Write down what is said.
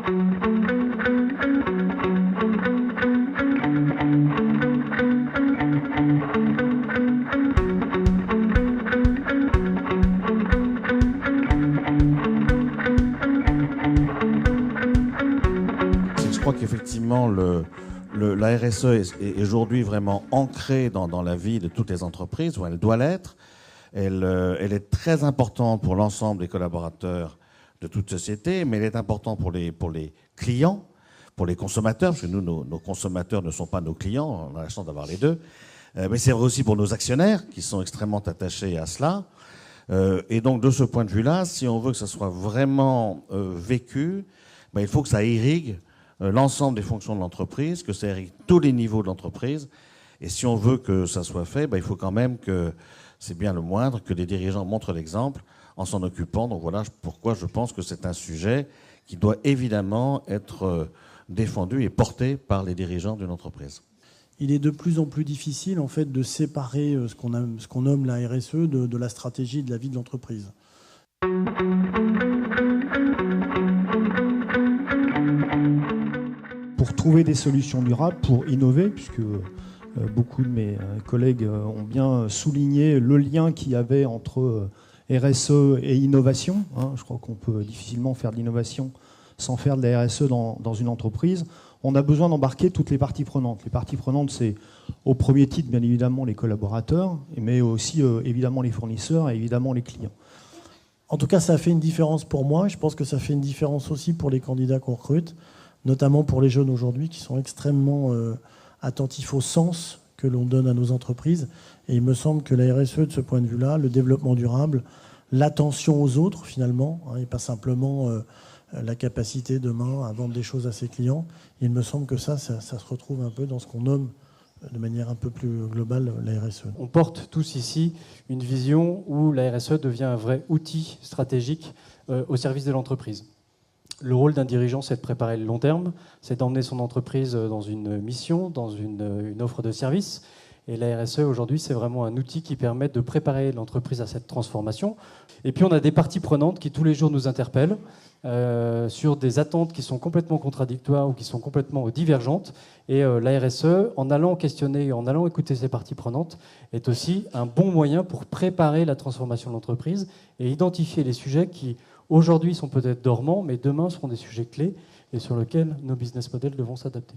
Je crois qu'effectivement, la RSE est aujourd'hui vraiment ancrée dans la vie de toutes les entreprises, où elle doit l'être. Elle est très importante pour l'ensemble des collaborateurs de toute société, mais elle est importante pour les clients, pour les consommateurs, parce que nous, nos consommateurs ne sont pas nos clients, on a la chance d'avoir les deux. Mais c'est vrai aussi pour nos actionnaires, qui sont extrêmement attachés à cela. Et donc, de ce point de vue-là, si on veut que ça soit vraiment vécu, il faut que ça irrigue l'ensemble des fonctions de l'entreprise, que ça irrigue tous les niveaux de l'entreprise. Et si on veut que ça soit fait, il faut quand même que, c'est bien le moindre, que les dirigeants montrent l'exemple en s'en occupant. Donc voilà pourquoi je pense que c'est un sujet qui doit évidemment être défendu et porté par les dirigeants d'une entreprise. Il est de plus en plus difficile en fait de séparer ce qu'on nomme la RSE de la stratégie de la vie de l'entreprise. Pour trouver des solutions durables, pour innover, puisque beaucoup de mes collègues ont bien souligné le lien qu'il y avait entre RSE et innovation. Je crois qu'on peut difficilement faire de l'innovation sans faire de la RSE dans une entreprise. On a besoin d'embarquer toutes les parties prenantes. Les parties prenantes, c'est au premier titre, bien évidemment, les collaborateurs, mais aussi évidemment les fournisseurs et évidemment les clients. En tout cas, ça a fait une différence pour moi. Je pense que ça fait une différence aussi pour les candidats qu'on recrute, notamment pour les jeunes aujourd'hui qui sont extrêmement attentifs au sens que l'on donne à nos entreprises. Et il me semble que la RSE, de ce point de vue-là, le développement durable, l'attention aux autres, finalement, et pas simplement la capacité demain à vendre des choses à ses clients, il me semble que ça se retrouve un peu dans ce qu'on nomme de manière un peu plus globale la RSE. On porte tous ici une vision où la RSE devient un vrai outil stratégique au service de l'entreprise. Le rôle d'un dirigeant, c'est de préparer le long terme, c'est d'emmener son entreprise dans une mission, dans une offre de service. Et la RSE, aujourd'hui, c'est vraiment un outil qui permet de préparer l'entreprise à cette transformation. Et puis, on a des parties prenantes qui, tous les jours, nous interpellent sur des attentes qui sont complètement contradictoires ou qui sont complètement divergentes. Et la RSE, en allant questionner, en allant écouter ces parties prenantes, est aussi un bon moyen pour préparer la transformation de l'entreprise et identifier les sujets qui, aujourd'hui, sont peut-être dormants, mais demain seront des sujets clés et sur lesquels nos business models devront s'adapter.